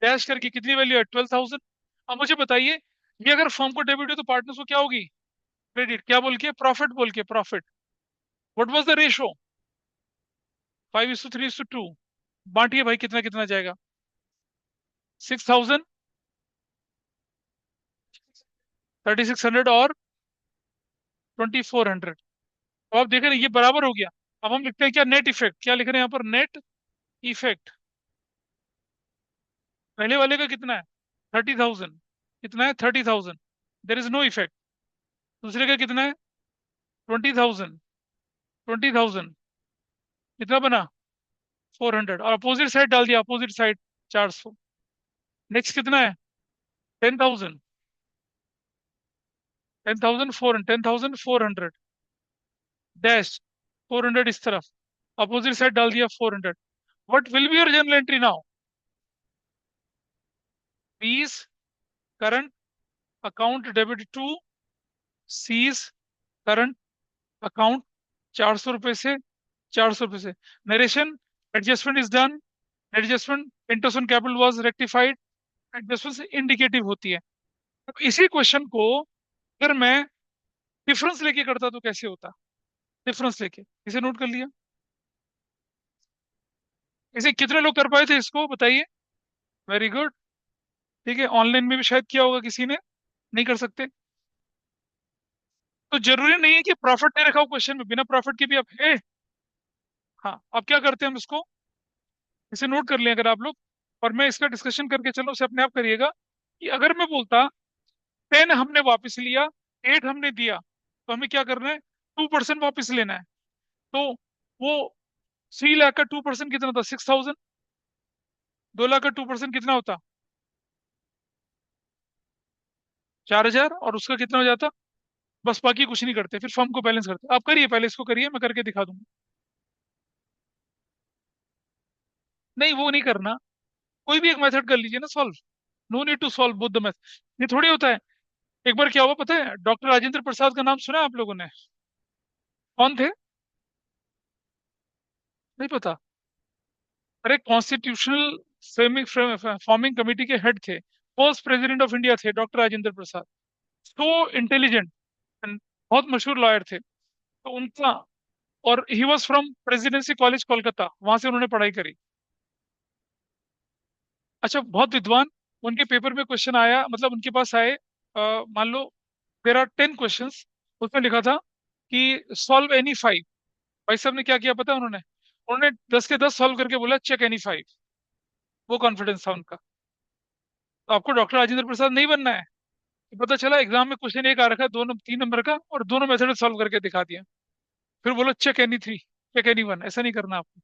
डैश करके कितनी वैल्यू है? 12,000। अब मुझे बताइए, ये अगर फर्म को डेबिट है तो पार्टनर्स को क्या होगी? क्रेडिट। क्या बोल के? प्रॉफिट बोल के, profit. What was the ratio? 5:3:2। बांटिए भाई, कितना कितना जाएगा? 6,000, 3,600 और 2,400। अब आप देख रहे हैं ये बराबर हो गया। अब हम लिखते हैं क्या? Net effect. क्या लिख रहे हैं यहाँ पर? Net effect. पहले वाले का कितना है? 30,000। कितना है? 30,000। There is no effect. दूसरे का कितना है? 20,000। 20,000 कितना बना? 400। और अपोजिट साइड डाल दिया, अपोजिट साइड 400। नेक्स्ट कितना है? 10,000। 10,400, 10,400 डैश 400 इस तरफ। अपोजिट साइड डाल दिया 400. What will be your journal entry now? 20 current account debit to cease current account 400 रुपए से 400 रुपए से. Narration, adjustment is done. Adjustment interest on capital was rectified. Adjustment indicative होती है. अब इसी क्वेश्चन को अगर मैं डिफरेंस लेके करता तो कैसे होता? डिफरेंस लेके, इसे नोट कर लिया? इसे कितने लोग कर पाए थे इसको बताइए? Very good. ठीक है, ऑनलाइन में भी शायद किया होगा किसी ने. नहीं कर सकते तो जरूरी नहीं है कि प्रॉफिट नहीं रखा हो क्वेश्चन में, बिना प्रॉफिट के भी आप है. हाँ, अब क्या करते हैं हम इसको, इसे नोट कर लें अगर आप लोग, और मैं इसका डिस्कशन करके चलो, उसे अपने आप करिएगा. कि अगर मैं बोलता 10 हमने वापस लिया, 8 हमने दिया, तो हमें क्या करना है? 2% वापस लेना है. तो वो 3 लाख का 2% कितना था? 6,000. 2 लाख का 2% कितना होता? 4,000. और उसका कितना हो जाता? बस, बाकी कुछ नहीं करते, फिर फर्म को बैलेंस करते. आप करिए, पहले इसको करिए, मैं करके दिखा दूंगा. नहीं, वो नहीं करना. कोई भी एक मेथड कर लीजिए ना solve. No need to solve both the method. ये थोड़ी होता है. एक बार क्या हुआ पता है? डॉक्टर राजेंद्र प्रसाद का नाम सुना है आप लोगों ने? कौन थे? नहीं पता? अरे, कॉन्स्टिट्यूशनल फॉर्मिंग कमेटी के हेड थे. फर्स्ट प्रेसिडेंट ऑफ इंडिया थे doctor Rajendra Prasad. So intelligent, बहुत मशहूर लॉयर थे. तो उनका, और he was from presidency college Kolkata, वहां से उन्होंने पढ़ाई करी. अच्छा, बहुत विद्वान. उनके पेपर में क्वेश्चन आया, मतलब उनके पास आए, मान लो देर आर 10 क्वेश्चंस. उसमें लिखा था कि सॉल्व एनी 5. भाई साहब ने क्या किया पता है उन्होंने? उन्होंने 10 के 10 सॉल्व करके बोला चेक एनी 5. वो कॉन्फिडेंस था उनका. तो आपको डॉक्टर राजेंद्र प्रसाद नहीं बनना है. तो पता चला एग्जाम में क्वेश्चन एक आ रखा है, 2 3 नंबर का, और दोनों मेथड सॉल्व करके दिखा दिया. फिर बोलो चेक एनी 3, चेक एनी 1. ऐसा नहीं करना आपको.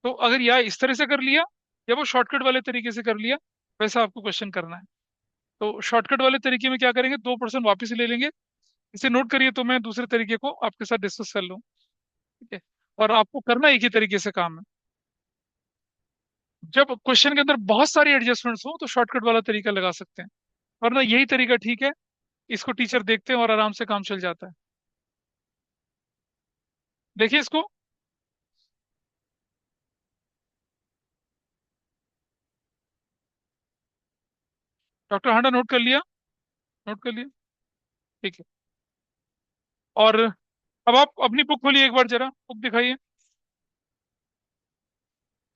तो अगर या इस तरह से कर लिया, या वो शॉर्टकट वाले तरीके से कर लिया, वैसा आपको क्वेश्चन करना है. तो शॉर्टकट वाले तरीके में क्या करेंगे? 2% वापस ले लेंगे. इसे नोट करिए, तो मैं दूसरे तरीके को आपके साथ डिस्कस कर लूँ. ठीक है. और आपको करना एक ही तरीके से काम है. जब क्वेश्चन के अंदर बहुत सारी एडजस्टमेंट्स हो तो शॉर्टकट वाला तरीका लगा सकते हैं, वरना यही तरीका ठीक है. इसको टीचर देखते हैं और आराम से काम चल जाता है. देखिए इसको. डॉक्टर हांडा नोट कर लिया? नोट कर लिया? ठीक है. और अब आप अपनी बुक खोलिए, एक बार जरा बुक दिखाइए.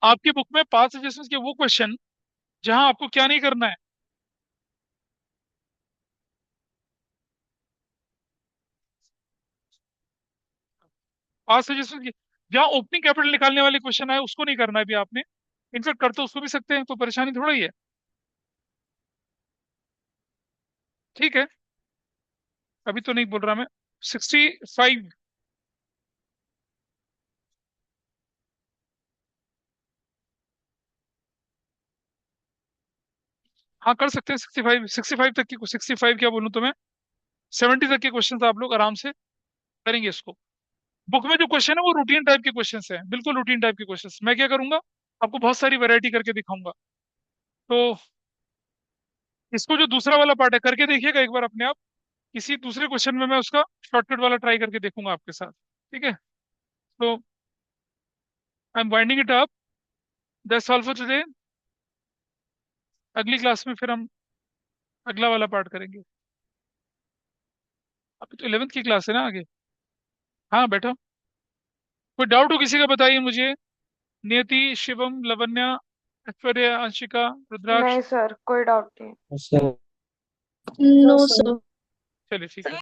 आपकी बुक में पांच सजेशंस के वो क्वेश्चन जहां आपको क्या नहीं करना है. पांच सजेशन की, जहां ओपनिंग कैपिटल निकालने वाले क्वेश्चन आए उसको नहीं करना है भी आपने. इनफेक्ट कर तो उसको भी सकते हैं, तो परेशानी थोड़ा ही है. ठीक है, अभी तो नहीं बोल रहा मैं. 65. हाँ, कर सकते हैं. 65, 65 तक की, 65 क्या बोलूं तो मैं, 70 तक के क्वेश्चन आप लोग आराम से करेंगे इसको. बुक में जो क्वेश्चन है वो रूटीन टाइप के क्वेश्चन है, बिल्कुल रूटीन टाइप के क्वेश्चन. मैं क्या करूंगा, आपको बहुत सारी वैरायटी करके दिखाऊंगा. तो इसको जो दूसरा वाला पार्ट है करके देखिएगा एक बार अपने आप. किसी दूसरे क्वेश्चन में मैं उसका शॉर्टकट वाला ट्राई करके देखूंगा आपके साथ. ठीक है. तो I am winding it up. That's all for today. अगली क्लास में फिर हम अगला वाला पार्ट करेंगे. अभी तो 11th की क्लास है ना आगे. हाँ, बैठो. कोई डाउट हो किसी का बताइए मुझे. नियति, शिवम, लवन्या, ऐश्वर्या, अंशिका, रुद्राक्ष. नहीं सर, कोई डाउट नहीं. No, sir. चलिए ठीक है.